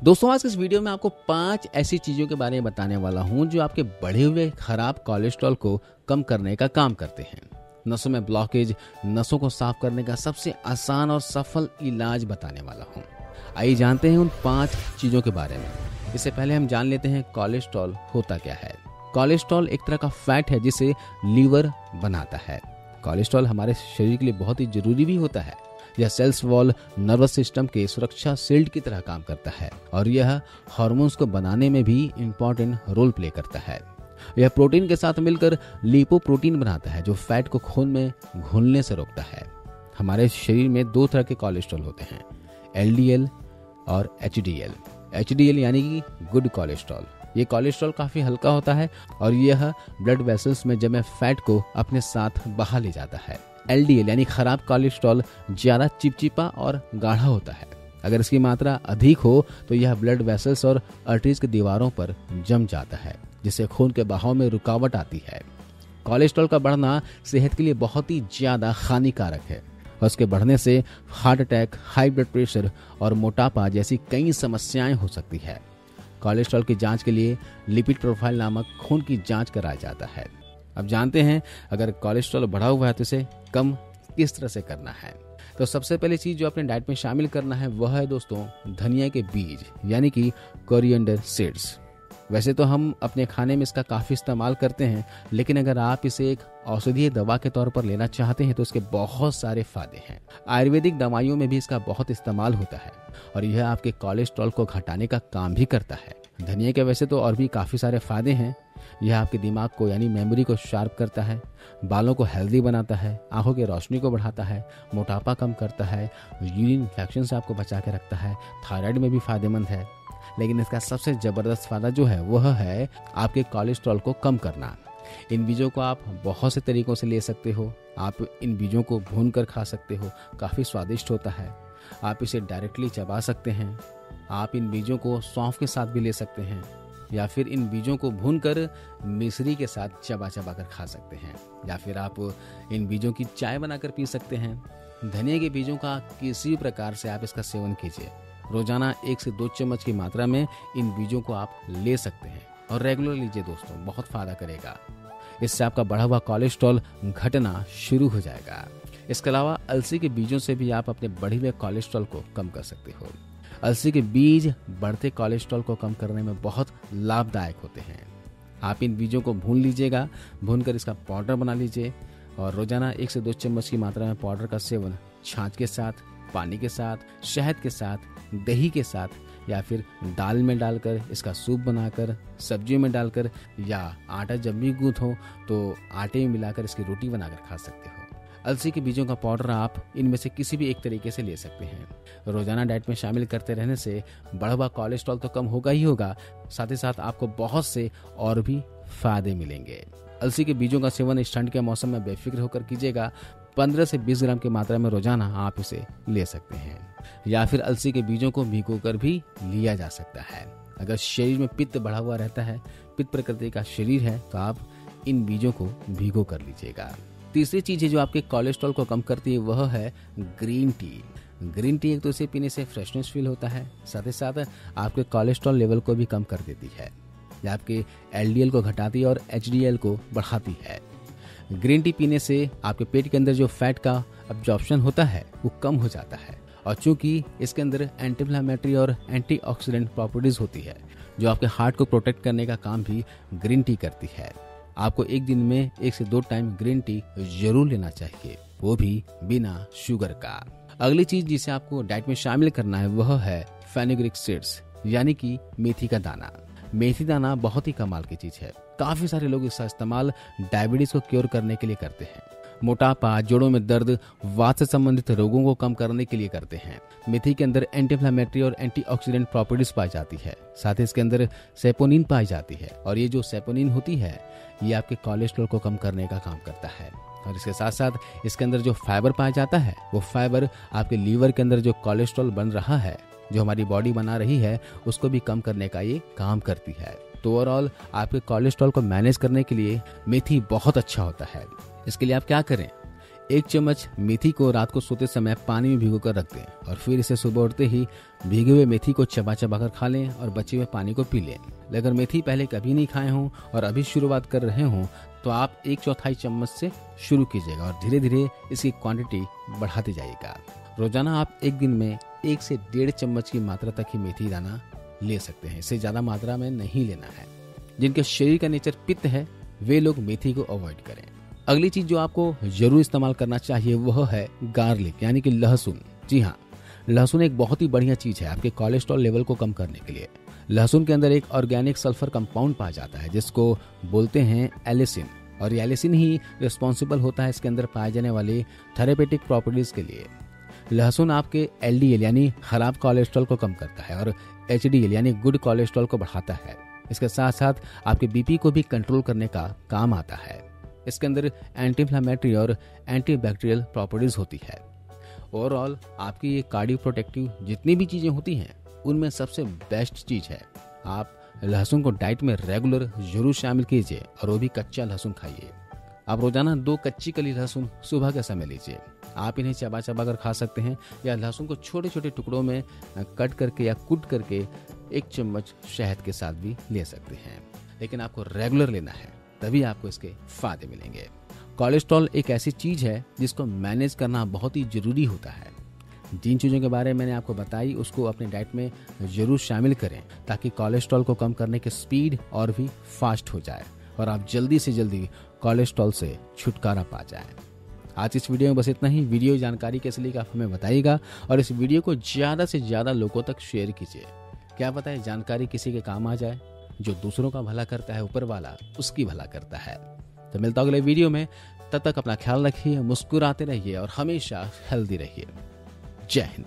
दोस्तों, आज के इस वीडियो में आपको 5 ऐसी चीज़ों के बारे में बताने वाला हूं जो आपके बढ़े हुए खराब कोलेस्ट्रॉल को कम करने का काम करते हैं। नसों में ब्लॉकेज, नसों को साफ करने का सबसे आसान और सफल इलाज बताने वाला हूं। आइए जानते हैं उन 5 चीज़ों के बारे में। इससे पहले हम जान लेते हैं कोलेस्ट्रॉल होता क्या है। कोलेस्ट्रॉल एक तरह का फैट है जिसे लीवर बनाता है। कोलेस्ट्रॉल हमारे शरीर के लिए बहुत ही जरूरी भी होता है। यह सेल्स वॉल नर्वस सिस्टम के सुरक्षा शील्ड की तरह काम करता है और यह हार्मोन्स को बनाने में भी इम्पोर्टेंट रोल प्ले करता है। यह प्रोटीन के साथ मिलकर लिपोप्रोटीन बनाता है जो फैट को खून में घुलने से रोकता है। हमारे शरीर में 2 तरह के कोलेस्ट्रॉल होते हैं, LDL और HDL। HDL यानी कि गुड कोलेस्ट्रॉल। ये कोलेस्ट्रॉल काफी हल्का होता है और यह ब्लड वेसल्स में जमे फैट को अपने साथ बहा ले जाता है। LDL यानी खराब कोलेस्ट्रॉल ज्यादा चिपचिपा और गाढ़ा होता है। अगर इसकी मात्रा अधिक हो तो यह ब्लड वेसल्स और आर्टरीज की दीवारों पर जम जाता है जिससे खून के बहाव में रुकावट आती है। कोलेस्ट्रॉल का बढ़ना सेहत के लिए बहुत ही ज्यादा हानिकारक है और उसके बढ़ने से heart attack, high blood pressure और मोटापा जैसी कई समस्याएं हो सकती है। कोलेस्ट्रॉल की जांच के लिए लिपिड प्रोफाइल नामक खून की जांच कराया जाता है। अब जानते हैं अगर कोलेस्ट्रॉल बढ़ा हुआ है तो इसे कम किस तरह से करना है। तो सबसे पहली चीज जो अपने डाइट में शामिल करना है वह है दोस्तों धनिया के बीज यानी कि कोरिएंडर सीड्स। वैसे तो हम अपने खाने में इसका काफी इस्तेमाल करते हैं, लेकिन अगर आप इसे एक औषधीय दवा के तौर पर लेना चाहते हैं तो इसके बहुत सारे फायदे हैं। आयुर्वेदिक दवाइयों में भी इसका बहुत इस्तेमाल होता है और यह आपके कोलेस्ट्रॉल को घटाने का काम भी करता है। धनिया के वैसे तो और भी काफी सारे फायदे हैं। यह आपके दिमाग को यानी मेमोरी को शार्प करता है, बालों को हेल्दी बनाता है, आंखों की रोशनी को बढ़ाता है, मोटापा कम करता है, यूरिन इन्फेक्शन से आपको बचा के रखता है, थायराइड में भी फायदेमंद है। लेकिन इसका सबसे जबरदस्त फायदा जो है वह है आपके कोलेस्ट्रॉल को कम करना। इन बीजों को आप बहुत से तरीकों से ले सकते हो। आप इन बीजों को भून कर खा सकते हो, काफ़ी स्वादिष्ट होता है। आप इसे डायरेक्टली चबा सकते हैं। आप इन बीजों को सौंफ के साथ भी ले सकते हैं या फिर इन बीजों को भूनकर मिश्री के साथ चबा चबा कर खा सकते हैं या फिर आप इन बीजों की चाय बनाकर पी सकते हैं। धनिया के बीजों का किसी भी प्रकार से आप इसका सेवन कीजिए। रोजाना 1 से 2 चम्मच की मात्रा में इन बीजों को आप ले सकते हैं और रेगुलर लीजिए दोस्तों, बहुत फायदा करेगा। इससे आपका बढ़ा हुआ कोलेस्ट्रॉल घटना शुरू हो जाएगा। इसके अलावा अलसी के बीजों से भी आप अपने बढ़े हुए कोलेस्ट्रॉल को कम कर सकते हो। अलसी के बीज बढ़ते कोलेस्ट्रॉल को कम करने में बहुत लाभदायक होते हैं। आप इन बीजों को भून लीजिएगा, भूनकर इसका पाउडर बना लीजिए और रोजाना 1 से 2 चम्मच की मात्रा में पाउडर का सेवन छाछ के साथ, पानी के साथ, शहद के साथ, दही के साथ या फिर दाल में डालकर इसका सूप बनाकर, सब्जियों में डालकर या आटा जब भी गूंथो तो आटे में मिलाकर इसकी रोटी बनाकर खा सकते हो। अलसी के बीजों का पाउडर आप इनमें से किसी भी एक तरीके से ले सकते हैं। रोजाना डाइट में शामिल करते रहने से बढ़ा हुआ कोलेस्ट्रॉल तो कम होगा ही होगा, साथ ही साथ आपको बहुत से और भी फायदे मिलेंगे। अलसी के बीजों का सेवन इस ठंड के मौसम में बेफिक्र होकर कीजिएगा। 15 से 20 ग्राम की मात्रा में रोजाना आप इसे ले सकते हैं या फिर अलसी के बीजों को भिगोकर भी लिया जा सकता है। अगर शरीर में पित्त बढ़ा हुआ रहता है, पित्त प्रकृति का शरीर है, तो आप इन बीजों को भिगो कर लीजिएगा। तीसरी चीज है जो आपके कोलेस्ट्रॉल को कम करती है वह है ग्रीन टी। ग्रीन टी एक तो इसे पीने से फ्रेशनेस फील होता है, साथ ही साथ आपके कोलेस्ट्रॉल लेवल को भी कम कर देती है। यह आपके LDL को घटाती है और HDL को बढ़ाती है। ग्रीन टी पीने से आपके पेट के अंदर जो फैट का अब्जॉर्प्शन होता है वो कम हो जाता है और चूंकि इसके अंदर एंटी इन्फ्लेमेटरी और एंटीऑक्सीडेंट प्रॉपर्टीज होती है जो आपके हार्ट को प्रोटेक्ट करने का काम भी ग्रीन टी करती है। आपको एक दिन में 1 से 2 टाइम ग्रीन टी जरूर लेना चाहिए, वो भी बिना शुगर का। अगली चीज जिसे आपको डाइट में शामिल करना है वह है फेनुग्रीक सीड्स यानी कि मेथी का दाना। मेथी दाना बहुत ही कमाल की चीज है। काफी सारे लोग इसका इस्तेमाल डायबिटीज को क्योर करने के लिए करते हैं, मोटापा, जोड़ों में दर्द, वात से संबंधित रोगों को कम करने के लिए करते हैं। मेथी के अंदर एंटी इन्फ्लेमेटरी और एंटीऑक्सीडेंट प्रॉपर्टीज पाई जाती है, साथ ही इसके अंदर सेपोनिन पाई जाती है और ये जो सेपोनिन होती है ये आपके कोलेस्ट्रॉल को कम करने का काम करता है। और इसके साथ साथ इसके अंदर जो फाइबर पाया जाता है वो फाइबर आपके लीवर के अंदर जो कोलेस्ट्रॉल बन रहा है, जो हमारी बॉडी बना रही है, उसको भी कम करने का ये काम करती है। तो ओवरऑल आपके कोलेस्ट्रॉल को मैनेज करने के लिए मेथी बहुत अच्छा होता है। इसके लिए आप क्या करें, 1 चम्मच मेथी को रात को सोते समय पानी में भिगोकर रख दें और फिर इसे सुबह उठते ही भीगे हुए मेथी को चबा चबा कर खा लें और बचे हुए पानी को पी लें। अगर मेथी पहले कभी नहीं खाए हों और अभी शुरुआत कर रहे हों तो आप 1/4 चम्मच से शुरू कीजिएगा और धीरे धीरे इसकी क्वांटिटी बढ़ाते जाइएगा। रोजाना आप एक दिन में 1 से 1.5 चम्मच की मात्रा तक ही मेथी दाना ले सकते हैं। इससे ज्यादा मात्रा में नहीं लेना है। जिनके शरीर का नेचर पित्त है वे लोग मेथी को अवॉइड करें। अगली चीज जो आपको जरूर इस्तेमाल करना चाहिए वह है गार्लिक यानी कि लहसुन। जी हाँ, लहसुन एक बहुत ही बढ़िया चीज है आपके कोलेस्ट्रॉल लेवल को कम करने के लिए। लहसुन के अंदर एक ऑर्गेनिक सल्फर कंपाउंड पाया जाता है जिसको बोलते हैं एलिसिन, और ये एलिसिन ही रिस्पॉन्सिबल होता है इसके अंदर पाए जाने वाली थेरेपेटिक प्रॉपर्टीज के लिए। लहसुन आपके LDL यानी खराब कोलेस्ट्रॉल को कम करता है और HDL यानी गुड कोलेस्ट्रॉल को बढ़ाता है। इसके साथ साथ आपके BP को भी कंट्रोल करने का काम आता है। इसके अंदर एंटी इन्फ्लेमेटरी और एंटी बैक्टीरियल प्रॉपर्टीज होती है। ओवरऑल आपकी ये कार्डियो प्रोटेक्टिव जितनी भी चीजें होती हैं उनमें सबसे बेस्ट चीज है आप लहसुन को डाइट में रेगुलर जरूर शामिल कीजिए और वो भी कच्चा लहसुन खाइए। आप रोजाना 2 कच्ची कली लहसुन सुबह के समय लीजिए। आप इन्हें चबा चबा कर खा सकते हैं या लहसुन को छोटे छोटे टुकड़ों में कट करके या कूट करके 1 चम्मच शहद के साथ भी ले सकते हैं। लेकिन आपको रेगुलर लेना है, तभी आपको इसके फायदे मिलेंगे। कोलेस्ट्रॉल एक ऐसी चीज है जिसको मैनेज करना बहुत ही जरूरी होता है। जिन चीज़ों के बारे में मैंने आपको बताई उसको अपने डाइट में जरूर शामिल करें ताकि कोलेस्ट्रॉल को कम करने की स्पीड और भी फास्ट हो जाए और आप जल्दी से जल्दी कोलेस्ट्रॉल से छुटकारा पा जाएं। आज इस वीडियो में बस इतना ही। वीडियो जानकारी कैसे लगी आप हमें बताइएगा और इस वीडियो को ज़्यादा से ज़्यादा लोगों तक शेयर कीजिए। क्या पता है जानकारी किसी के काम आ जाए। जो दूसरों का भला करता है ऊपर वाला उसकी भला करता है। तो मिलता हूं अगले वीडियो में। तब तक अपना ख्याल रखिए, मुस्कुराते रहिए और हमेशा हेल्दी रहिए। जय हिंद।